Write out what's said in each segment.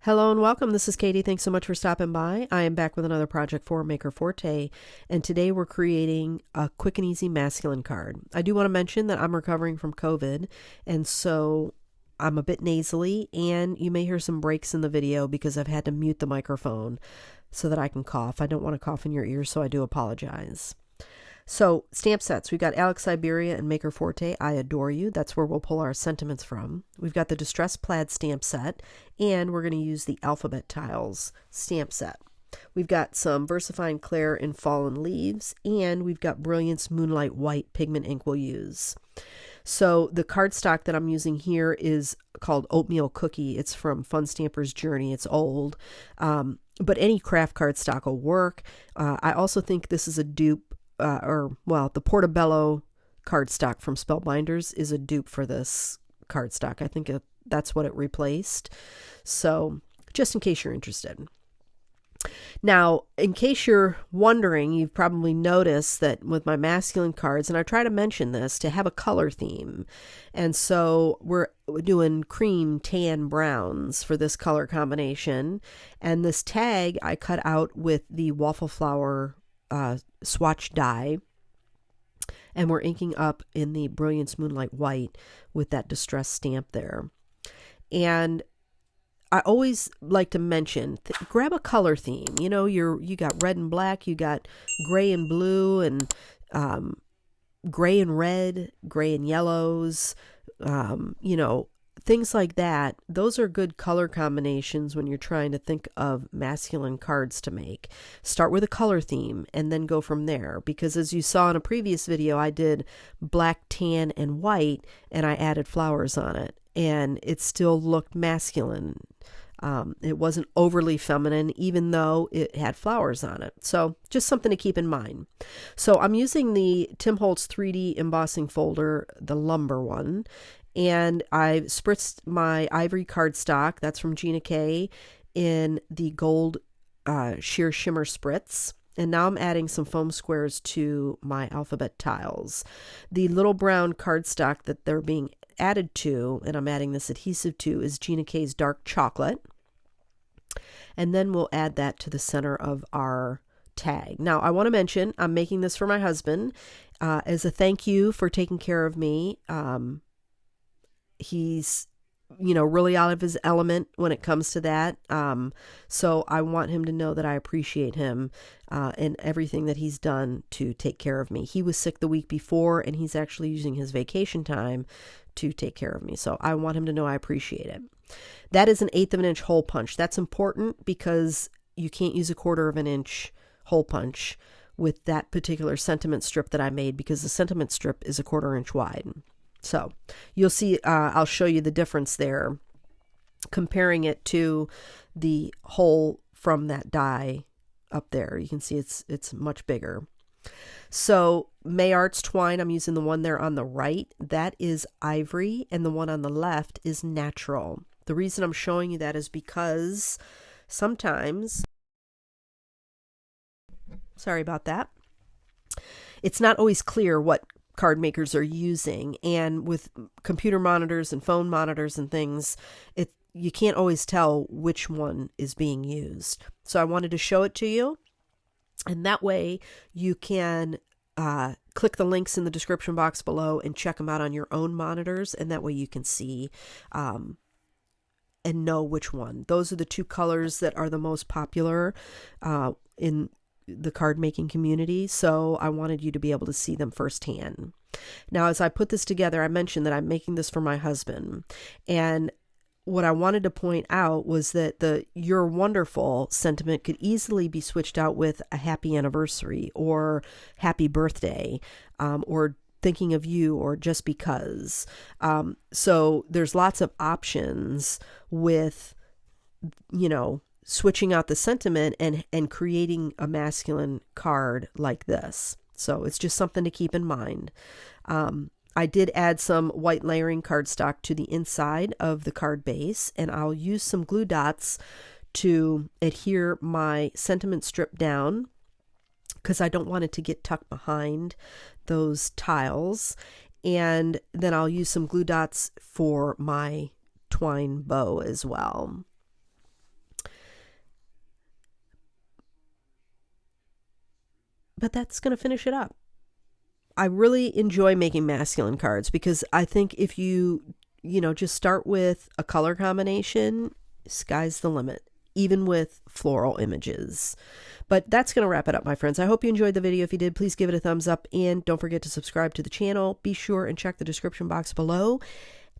Hello and welcome. This is Katie. Thanks so much for stopping by. I am back with another project for Maker Forte, and today we're creating a quick and easy masculine card. I do want to mention that I'm recovering from COVID, and so I'm a bit nasally, and you may hear some breaks in the video because I've had to mute the microphone so that I can cough. I don't want to cough in your ears, so I do apologize. So stamp sets, we've got Alex Siberia and Maker Forte, I Adore You. That's where we'll pull our sentiments from. We've got the Distressed Plaid stamp set, and we're going to use the Alphabet Tiles stamp set. We've got some VersaFine Claire in Fallen Leaves, and we've got Brilliance Moonlight White pigment ink we'll use. So the cardstock that I'm using here is called Oatmeal Cookie. It's from Fun Stamper's Journey. It's old, but any craft cardstock will work. I also think this is a dupe. The Portobello cardstock from Spellbinders is a dupe for this cardstock. I think that's what it replaced. So just in case you're interested. Now, in case you're wondering, you've probably noticed that with my masculine cards, and I try to mention this, to have a color theme. And so we're doing cream, tan, browns for this color combination. And this tag I cut out with the waffle flower swatch die, and we're inking up in the Brilliance Moonlight White with that distressed stamp there. And I always like to mention, grab a color theme. You know, you got red and black, you got gray and blue, and gray and red, gray and yellows, things like that. Those are good color combinations when you're trying to think of masculine cards to make. Start with a color theme and then go from there, because as you saw in a previous video, I did black, tan, and white, and I added flowers on it, and it still looked masculine. It wasn't overly feminine, even though it had flowers on it. So just something to keep in mind. So I'm using the Tim Holtz 3D embossing folder, the lumber one, and I've spritzed my ivory cardstock, that's from Gina K, in the gold sheer shimmer spritz. And now I'm adding some foam squares to my alphabet tiles. The little brown cardstock that they're being added to, and I'm adding this adhesive to, is Gina K's dark chocolate. And then we'll add that to the center of our tag. Now, I want to mention, I'm making this for my husband as a thank you for taking care of me. He's, really out of his element when it comes to that. So I want him to know that I appreciate him and everything that he's done to take care of me. He was sick the week before, and he's actually using his vacation time to take care of me. So I want him to know I appreciate it. That is an 1/8 of an inch hole punch. That's important because you can't use a 1/4 of an inch hole punch with that particular sentiment strip that I made, because the sentiment strip is a 1/4 inch wide. So you'll see, I'll show you the difference there, comparing it to the hole from that die up there. You can see it's much bigger. So May Arts twine, I'm using the one there on the right. That is ivory, and the one on the left is natural. The reason I'm showing you that is because sometimes, sorry about that, it's not always clear what card makers are using, and with computer monitors and phone monitors and things, you can't always tell which one is being used. So I wanted to show it to you, and that way you can click the links in the description box below and check them out on your own monitors, and that way you can see and know which one. Those are the two colors that are the most popular in the card making community, so I wanted you to be able to see them firsthand. Now, as I put this together, I mentioned that I'm making this for my husband, and what I wanted to point out was that the "You're wonderful" sentiment could easily be switched out with a happy anniversary or happy birthday, or thinking of you, or just because. So there's lots of options with, switching out the sentiment and creating a masculine card like this. So it's just something to keep in mind. I did add some white layering cardstock to the inside of the card base, and I'll use some glue dots to adhere my sentiment strip down, because I don't want it to get tucked behind those tiles. And then I'll use some glue dots for my twine bow as well. but that's going to finish it up. I really enjoy making masculine cards because I think if you just start with a color combination, sky's the limit, even with floral images. But that's going to wrap it up, my friends. I hope you enjoyed the video. If you did, please give it a thumbs up and don't forget to subscribe to the channel. Be sure and check the description box below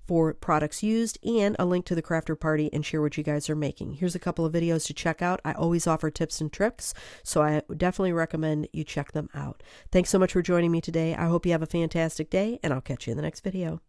for products used and a link to the crafter party and share what you guys are making. Here's a couple of videos to check out. I always offer tips and tricks, so I definitely recommend you check them out. Thanks so much for joining me today. I hope you have a fantastic day, and I'll catch you in the next video.